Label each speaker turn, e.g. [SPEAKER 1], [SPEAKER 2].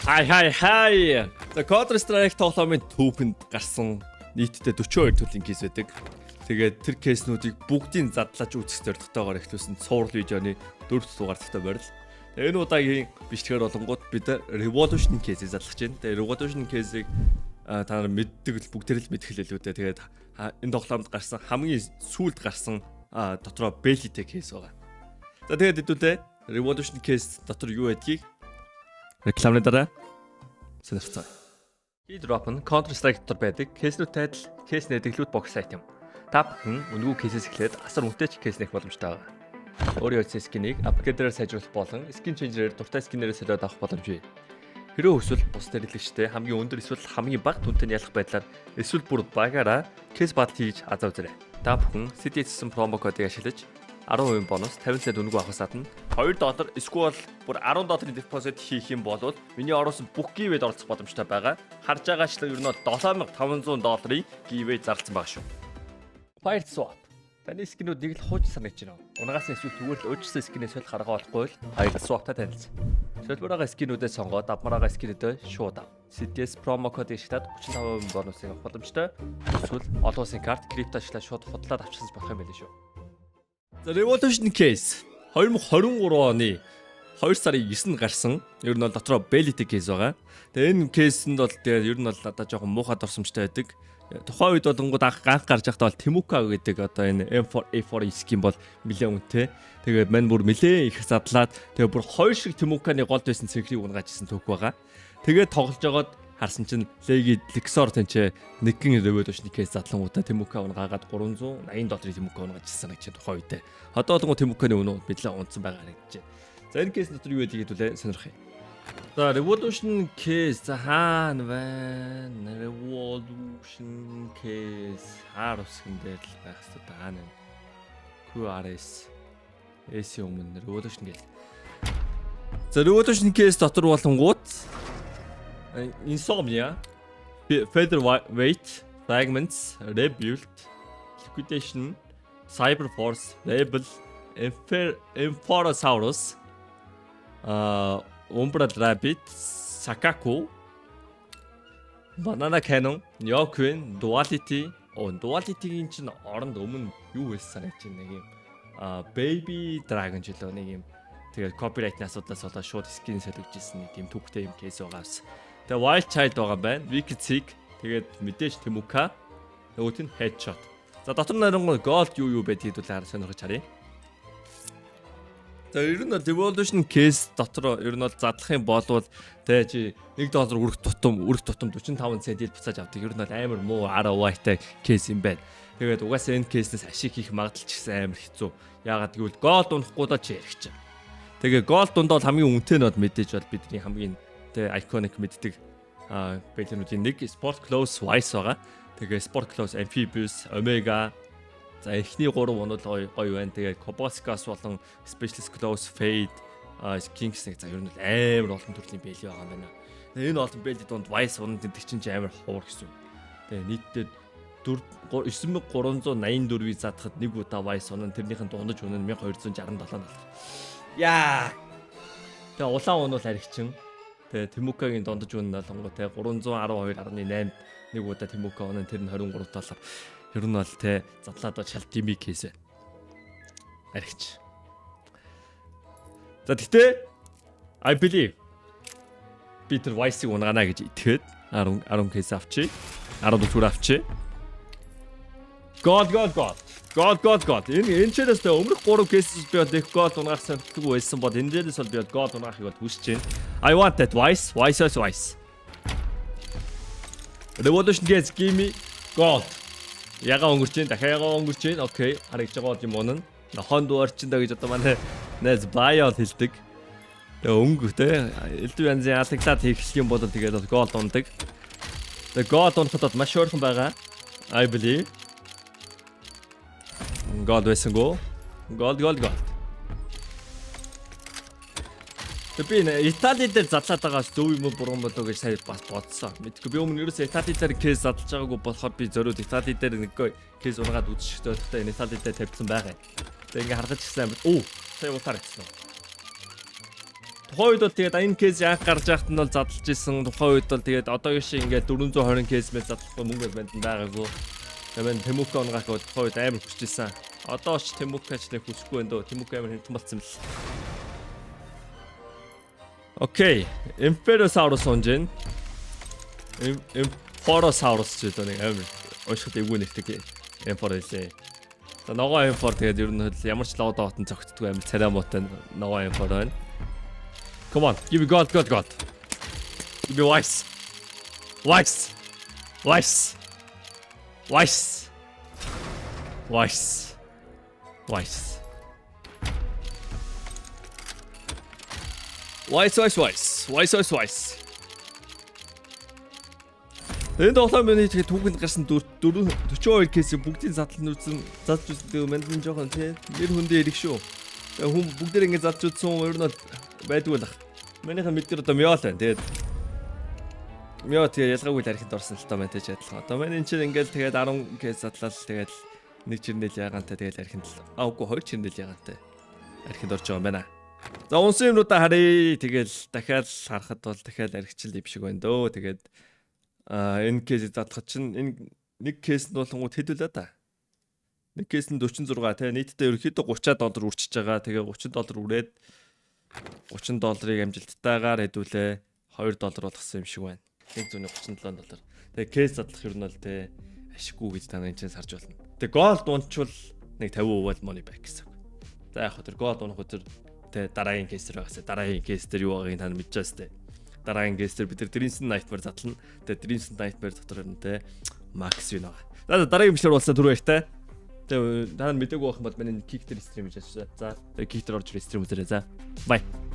[SPEAKER 1] Хай. За Counter Strike тоглоомын түүхэнд гарсан нийтдээ 42 төрлийн кейс байдаг. Тэгээд тэр кейснүүдийг бүгдийг задлаж үзэх зорилготойгоор эхлүүлсэн цуврал видеоны 4-р дугаар дахь барил. Энэ удаагийн бичлэгээр болонгууд бид Revolution кейсийг задлах гэж байна. Тэгээд Revolution кейсийг та нар мэддэг л бүгдээр л мэдэх хэлээ л үү. Тэгээд энэ тоглоомд гарсан хамгийн сүүлд гарсан дотроо Belly-тэй кейс байгаа. За тэгээд хэдүүлээ Revolution кейс дотор юу байдгийг рекламны дараа сонирхцгаая. E-drop нь Counter Strike дотор байдаг кейснүүдтэй адил кейс нэдэглүүд бокс айтем. Та бүхэн үнэгүй кейсээс эхлээд асар үнэтэй ч кейс нэх боломжтой байгаа. Өөрийн утас скинийг апгрейдээр сайжруулах болон скин ченжерээр дуртай скинээрээ солиод авах боломж бий. Хэрвээ хүсвэл бус хэрэглэгчтэй хамгийн өндөр эсвэл хамгийн бага түнтэй ялах байдлаар эсвэл бүр багаараа кейс батл хийж азаа үзээрэй. Та бүхэн CDS промо кодыг ашиглаж 10% бонус 50 цент үнэгүй авахаас гадна $2 эсвэл бүр $10 депозит хийх юм бол миний оруулсан бүх гивэд оролцох боломжтой байгаа. Харж байгаачлан ер нь $7500 гивэд зарласан байгаа шүү. Fire swap. Таны скинүүд нэг л хууч санагдаж байна. Унгаас эсвэл зүгээр л өөрчлөсөн скинээс солих арга олохгүй л Fire swap-тай танилцсан. Солбор байгаа скинүүдээ сонгоод авмаар байгаа скинүүдээ шууд ав. CDS промо кодыг ашиглаад 35% бонусыг авах боломжтой. Эсвэл олон улсын карт крипто ашиглаад шууд худлаад авчихсан болох юм байл шүү. За Revolution case 2023 оны 2 сарын 9-нд гарсан. Ер нь бол дотроо Belly-тэй кейс байгаа. Тэгээ энэ кейсэнд бол тэгээ ер нь бол надад жоохон муухай дурсамжтай байдаг. Тухайн үед бол анх гарч байхдаа бол Temuka гэдэг одоо энэ M4A4 скин бол нэлээд үнэтэй. Тэгээ мань бүр нэлээд их задлаад тэгээ бүр хоёр шиг Temuka-ны голд байсан цэнхрийг унгаажсэн түүх байгаа. Тэгээ тоглож байгаад харсан чинь Legi Lexor тэнцээ нэгэн Revolution кейс задлангуудаа Temuka унгаагаад $380 Temuka унгаажсан гэж тухайн үедээ. Одоо л Temuka-ны үнэ мэдлээ унтсан байгаа харагдаж байна. За энэ кейс дотор юу байдгийг хэдүүлээ сонирхъя. За Revolution case хаана байна? Revolution case хаар усгэн дээр л байх хэрэгтэй даана. QRS эс өмнө Revolution case. За Revolution case дотор болонгууд Insomnia, Featherweight, Fragments, Rebuild, Liquidation, Cyberforce, Rebel, Ampharosaurus, Umbra Rabbit, Sakaku, Banana Cannon, Yoquin, Duality. Duality-ийн чинь оронд өмнө юу байсан санагдаж байна нэг юм. Baby Dragon ч л нэг юм. Тэгээд copyright-ийн асуудлаас болоод шууд скин солигдчихсэн нэг тийм түүхтэй юм кейс байгаас. Тэгээ Wild Child байгаа байна. Wicked Seek, тэгээд мэдээж Temuka, нөгөөт нь Headshot. За дотор нарангуй Gold юу байдгийг хэдүүлээ сонирхож харъя. За ер нь Revolution case дотор ер нь бол задлах юм болвол тэ чи $1 өрх тутам 45 центээр буцааж авдаг. Ер нь бол амар муу ROI-тай кейс юм байна. Тэгээд угаасаа энэ кейснээс ашиг хийх магадлал ч гэсэн амар хэцүү. Яагаад гэвэл Gold унахгүй доо чи ярих чинь. Тэгээ Gold дунд бол хамгийн үнэтэй нь бол мэдээж бол бидний хамгийн тэ iconic мэддэг бэлэнүүдийн нэг Sport Close Wise байгаа. Тэгээ Sport Close Amphibious, Omega. За эхний 3 онол гоё байна. Тэгээ Koboskas болон Specialist Close Fade, Kings нэг за ер нь амар олон төрлийн бэлий байгаа юм байна. Тэгээ энэ олон бэлий донд Wise унад гэдэг чинь амар ховор гэсэн. Тэгээ нийтдээ 9384-ийг задахад нэг удаа Wise унаа тэрнийхэн дундаж үнэ нь $1267. Яа. Тэгээ улаан унал аригчин. Тэгээ Temuka-гийн дундаж үнэ нь болонгоо те 312.8 нэг удаа Temuka унаа тэр нь $23. Ер нь бол те задлаад шал дими кейс. Аригч. За тэгтээ I believe Peter Wise-ийг унгаана гэж итгэхэд 10 кейс авчи. 10 зүгээр авчи. God. Энэ чирээс тэ өмнөх 3 кейсээс би бол God унгаарсан төлөвгүй байсан бол энэ дээрээс бол би God унгаахыг бол хүсэж байна. I want that Wise. Revolution case give me God. Яга өнгөрч जैन дахиад яга өнгөрч जैन. Окей, харагдж байгаа юм унана. Нохон дуурчиндаа гэж одоо манай найз Баял хэлдэг. Тэгээ өнгө те элдв янзын алаглаад хийх юм бол тэгээд бол гол ундаг. Тэгээ гол унахад маш өөрхөн байгаа. I believe. Гол байсан гоо. Гол. Би Итали дээр задлаад байгаас зөв юм уу буруу болоо гэж сая бас бодсон. Мэдгүй би өмнө ерөөсөө Итали дээр кейс задлаж байгаагүй болохоор би зориуд Итали дээр нэг кейс унгаад үзчихтэй өдөртөө энэ Итали дээр тавьсан байгаа. Тэгээ ингээ харгаж гисэн амар. Сая утаар гэсэн. Тухайн үед бол тэгээд энэ кейс яг гарч яхад нь бол задлж исэн. Тухайн үед бол тэгээд одоогийн шиг ингээд 420 кейс мэт задлахгүй мөнгө банд байгаагүй. Тэгээд Темука унгах гоо тухайн үед амар хүсэж исэн. Одоо ч Темукач нэг хүсэхгүй байна дөө. Темука амар хэмтэн болсон юм л. Окей, Emperosaurus унж ийн. Emporosaurus ч гэдэг нэг амар ойшхот эвгүй нэгтэй Emporosээ. За ногоо Empor тэгээд ер нь ямар ч лавд хотон зөгтдгүй амар царай муутай ногоо Empor байна. Come on, give me God. Give me wise. Энэ тоглоом миний тэгээд түүхэнд гарсан 42 кейсийг бүгдийн задлан үзсэн задж үздэг мандын жоохон тий нэр хүндээ ирэх шүү. Тэгээд хүн бүгдээр ингэ задж үзсэн ер нь байдгүй л ах. Манийхан мэдэр одоо мёол байна тэгээд мёо тэгээд ялгаагүй л архинд орсон л таа маань тийч адилхан. Одоо манай энэ чинь ингээл тэгээд 10 кейс задлал тэгээд нэг чирнэл яагаантай тэгээд архинд үгүй хоёр чирнэл яагаантай архинд орж байгаа юм байна. За унсан юмнуудаа харъя. Тэгэл дахиад харахад бол дахиад архичл юм шиг байна дөө. Тэгээд энэ кейс задлахад чинь энэ нэг кейс нь болонгууд хэдүүлээ та. Нэг кейс нь 46 тий нийтдээ ерөөхдөө $30 үрчиж байгаа. Тэгээ $30 үрээд $30 амжилттайгаар хэдүүлээ $2 болгосон юм шиг байна. $137. Тэгээ кейс задлах юм бол тий ашиггүй гэж та энэ чинь сарж болно. Тэгээ гол дундчвал нэг 50% money back гэсэн. За яг хөө тэр гол дундах өдөр тий дараагийн кейс дээр байгаас дараагийн кейс дээр юу байгааг та мэдчихээс тий. Дараагийн кейсээр бид Dreams Nightmare задлана. Тэгээ Dreams Nightmare дотор нь те Max win байгаа. За дараагийн бичлэр болсоо түрүү баяртай. Тэгээ та нар мэдээгүй байх юм бол миний Kick дээр стрим хийж байгаа. За тэгээ Kick дээр орж ирээ стрим үзээрэй. За. Bye.